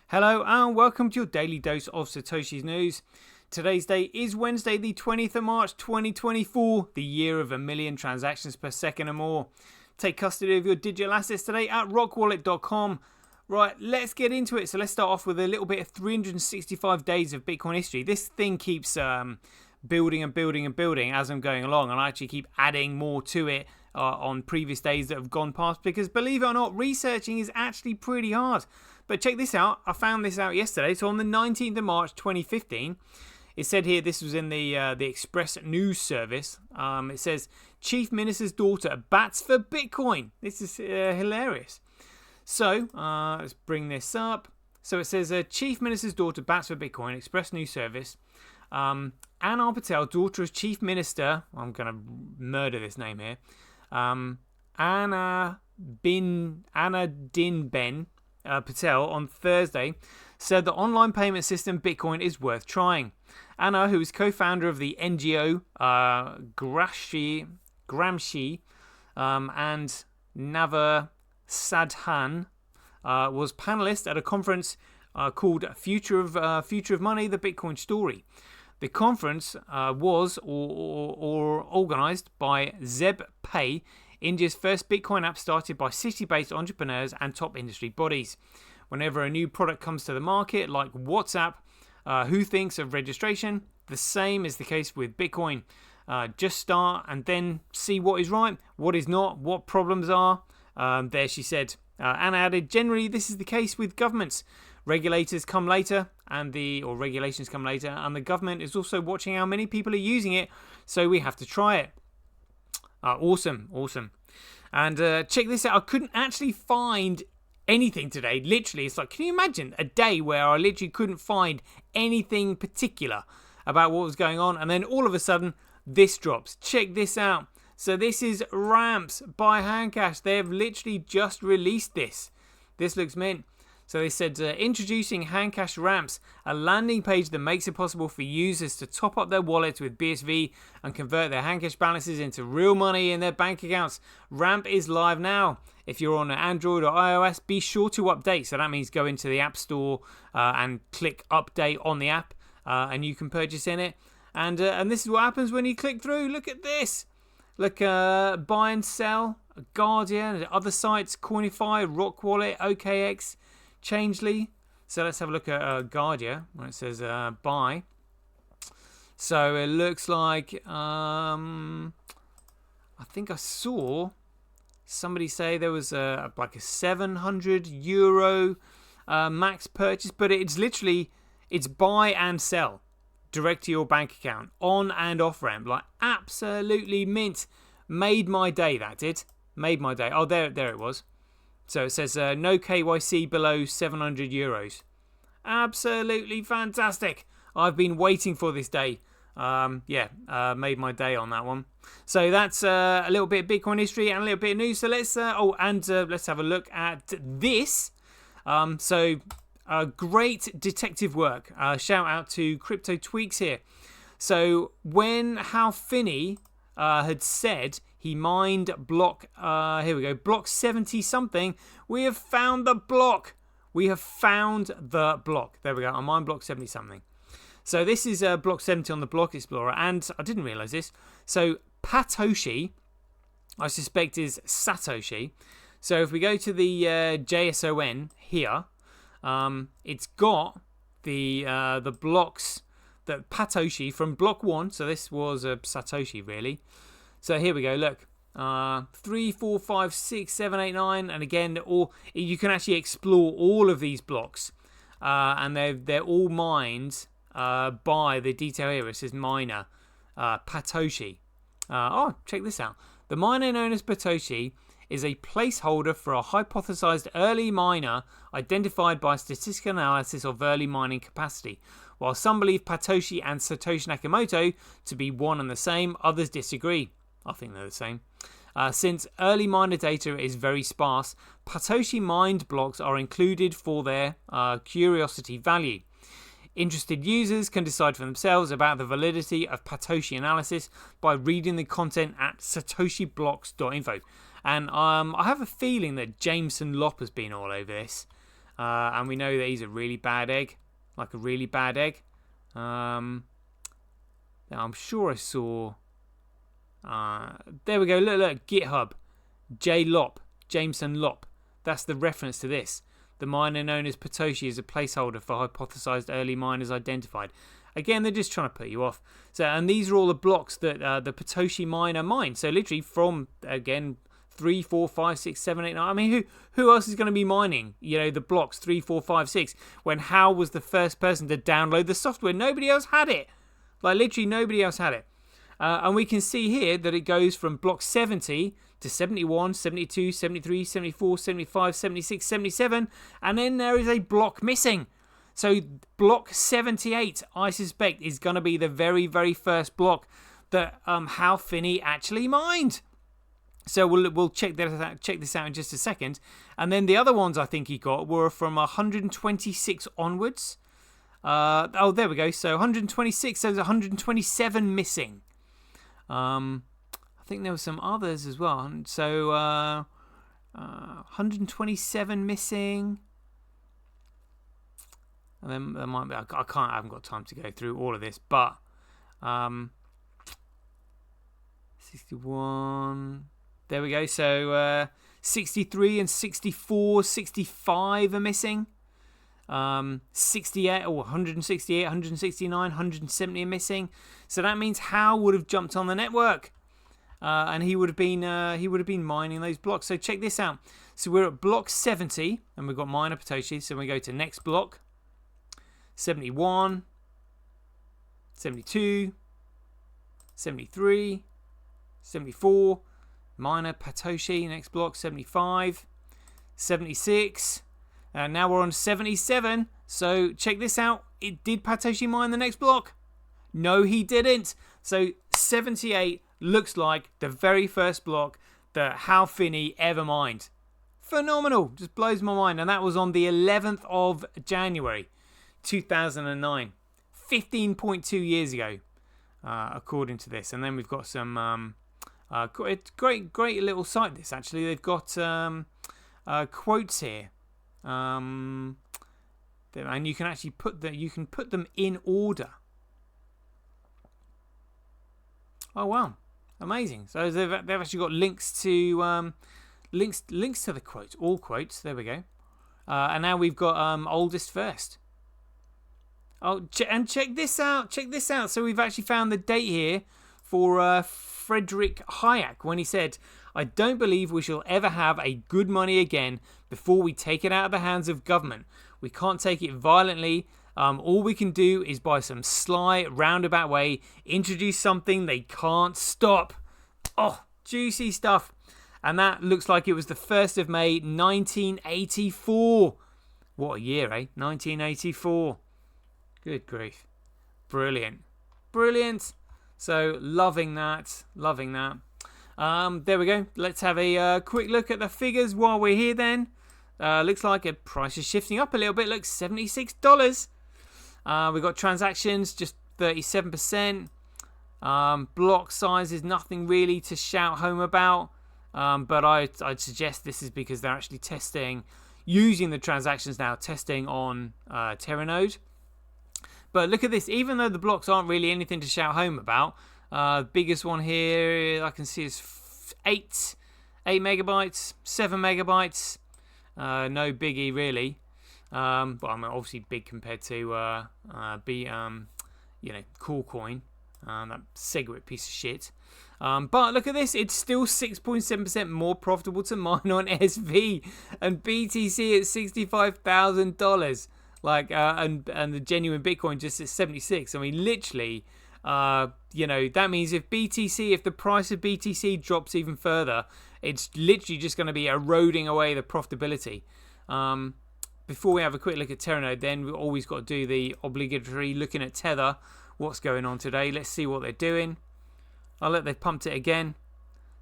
Hello and welcome to your daily dose of Satoshi's news. Today's date is Wednesday the 20th of March 2024, the year of 1,000,000 transactions per second or more. Take custody of your digital assets today at rockwallet.com. Right, let's get into it. So let's start off with a little bit of 365 days of Bitcoin history. This thing keeps building and building and building as I'm going along, and I actually keep adding more to it on previous days that have gone past, because believe it or not, researching is actually pretty hard. But check this out. I found this out yesterday. So on the 19th of March 2015, it said here, this was in the Express News Service. It says, Chief Minister's daughter bats for Bitcoin. This is hilarious. So let's bring this up. So it says, Chief Minister's daughter bats for Bitcoin, Express News Service. Anna Patel, daughter of Chief Minister, I'm going to murder this name here, Anna Din Ben Patel on Thursday said the online payment system Bitcoin is worth trying. Anna, who is co-founder of the NGO Gramsci and Nava Sadhan, was panelist at a conference called Future of Money: The Bitcoin Story. The conference was organised by Zeb Pay, India's first Bitcoin app started by city-based entrepreneurs and top industry bodies. Whenever a new product comes to the market, like WhatsApp, who thinks of registration? The same is the case with Bitcoin. Just start and then see what is right, what is not, what problems are. There she said. Anna added, generally this is the case with governments. Regulations come later, and the government is also watching how many people are using it, so we have to try it. Awesome. And check this out. I couldn't actually find anything today. Literally, it's like, can you imagine a day where I literally couldn't find anything particular about what was going on, and then all of a sudden this drops. Check this out. So this is Ramps by Handcash. They have literally just released this. This looks mint. So they said, introducing Handcash Ramps, a landing page that makes it possible for users to top up their wallets with BSV and convert their Handcash balances into real money in their bank accounts. Ramp is live now. If you're on Android or iOS, be sure to update. So that means go into the App Store and click update on the app, and you can purchase in it. And this is what happens when you click through. Look at this. Look, buy and sell, Guardian, other sites, Coinify, Rock Wallet, OKX, Changely. So let's have a look at Guardia where it says buy. So it looks like I think I saw somebody say there was like a €700 max purchase, but it's buy and sell direct to your bank account on and off ramp. Like, absolutely mint. Made my day, that did. Made my day. Oh, there it was. So it says no KYC below €700. Absolutely fantastic. I've been waiting for this day. Made my day on that one. So that's a little bit of Bitcoin history and a little bit of news. So let's have a look at this. Great detective work. Shout out to Crypto Tweaks here. So when Hal Finney had said he mined block, block 70 something, we have found the block. There we go. I mined block 70 something. So this is block 70 on the Block Explorer, and I didn't realise this. So Patoshi, I suspect, is Satoshi. So if we go to the JSON here, it's got the blocks that Patoshi from block 1. So this was a Satoshi, really. So here we go. Look, 3, 4, 5, 6, 7, 8, 9, and again, you can actually explore all of these blocks, and they're all mined by the detail here. It says miner Patoshi. Check this out. The miner known as Patoshi is a placeholder for a hypothesized early miner identified by statistical analysis of early mining capacity. While some believe Patoshi and Satoshi Nakamoto to be one and the same, others disagree. I think they're the same. Since early miner data is very sparse, Patoshi mined blocks are included for their curiosity value. Interested users can decide for themselves about the validity of Patoshi analysis by reading the content at satoshiblocks.info. And I have a feeling that Jameson Lopp has been all over this. And we know that he's a really bad egg, like a really bad egg. Now I'm sure I saw. There we go. Look, GitHub, Jameson Lop. That's the reference to this. The miner known as Patoshi is a placeholder for hypothesized early miners identified. Again, they're just trying to put you off. So, and these are all the blocks that the Patoshi miner mined. So literally from, again, 3, 4, 5, 6, 7, 8, 9. I mean, who else is going to be mining, the blocks 3, 4, 5, 6 when Hal was the first person to download the software? Nobody else had it. Like, literally nobody else had it. And we can see here that it goes from block 70 to 71, 72, 73, 74, 75, 76, 77. And then there is a block missing. So block 78, I suspect, is going to be the very, very first block that Hal Finney actually mined. So we'll check this out in just a second. And then the other ones I think he got were from 126 onwards. There we go. So 126, so there's 127 missing. I think there were some others as well. So 127 missing. And then there might be. I haven't got time to go through all of this, but 61. There we go. So 63 and 64, 65 are missing. 68 or 168, 169, 170 are missing. So that means Hal would have jumped on the network, and he would have been mining those blocks. So check this out. So we're at block 70, and we've got miner Patoshi. So we go to next block, 71, 72, 73, 74, miner Patoshi. Next block, 75, 76. And now we're on 77. So check this out. Did Patoshi mine the next block? No, he didn't. So 78 looks like the very first block that Hal Finney ever mined. Phenomenal. Just blows my mind. And that was on the 11th of January, 2009. 15.2 years ago, according to this. And then we've got some great little site, this, actually. They've got quotes here. And you can actually put them in order. Oh wow, amazing! So they've actually got links to links to the quotes, all quotes. There we go. And now we've got oldest first. Oh, and check this out. Check this out. So we've actually found the date here for Frederick Hayek when he said, "I don't believe we shall ever have a good money again before we take it out of the hands of government. We can't take it violently. All we can do is by some sly, roundabout way, introduce something they can't stop." Oh, juicy stuff. And that looks like it was the 1st of May, 1984. What a year, eh? 1984. Good grief. Brilliant. Brilliant. So, loving that. Loving that. There we go. Let's have a quick look at the figures while we're here then. Looks like a price is shifting up a little bit. Looks $76. We've got transactions, just 37%. Block size is nothing really to shout home about. But I'd suggest this is because they're actually testing, using the transactions now, testing on Terranode. But look at this. Even though the blocks aren't really anything to shout home about, biggest one here I can see is 8 megabytes, 7 megabytes. No biggie really. But I'm obviously big compared to Coolcoin, that Segwit piece of shit. But look at this, it's still 6.7% more profitable to mine on SV, and BTC at $65,000. Like and the genuine Bitcoin just at 76. I mean, literally, that means if the price of BTC drops even further, it's literally just going to be eroding away the profitability. Before we have a quick look at Terranode, then we've always got to do the obligatory looking at Tether. What's going on today? Let's see what they're doing. Oh, look, they've pumped it again.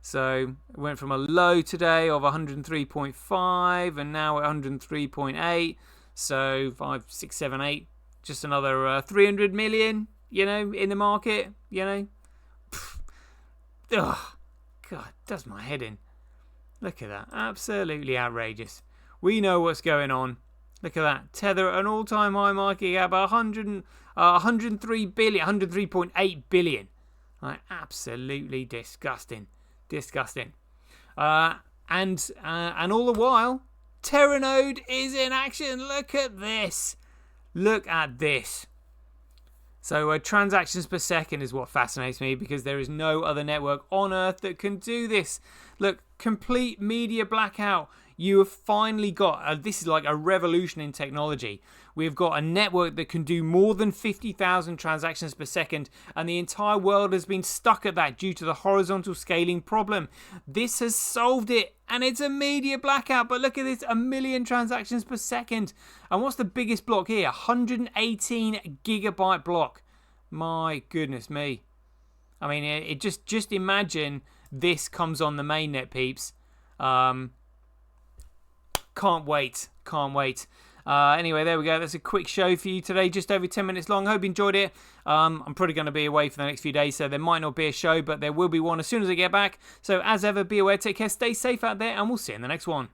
So it went from a low today of 103.5 and now at 103.8. So 5, 6, 7, 8. Just another 300 million, in the market, Ugh. God, does my head in. Look at that. Absolutely outrageous. We know what's going on. Look at that. Tether at an all-time high market cap, 103 billion, 103.8 billion. Right, absolutely disgusting. Disgusting. And all the while, Terranode is in action. Look at this. Look at this. So transactions per second is what fascinates me, because there is no other network on Earth that can do this. Look, complete media blackout. You have finally got, this is like a revolution in technology. We've got a network that can do more than 50,000 transactions per second, and the entire world has been stuck at that due to the horizontal scaling problem. This has solved it, and it's a media blackout. But look at this, 1 million transactions per second. And what's the biggest block here? 118 gigabyte block. My goodness me. I mean, it just imagine this comes on the mainnet, peeps. Can't wait. Can't wait. Anyway, there we go. That's a quick show for you today. Just over 10 minutes long. Hope you enjoyed it. I'm probably going to be away for the next few days, so there might not be a show, but there will be one as soon as I get back. So as ever, be aware, take care, stay safe out there, and we'll see you in the next one.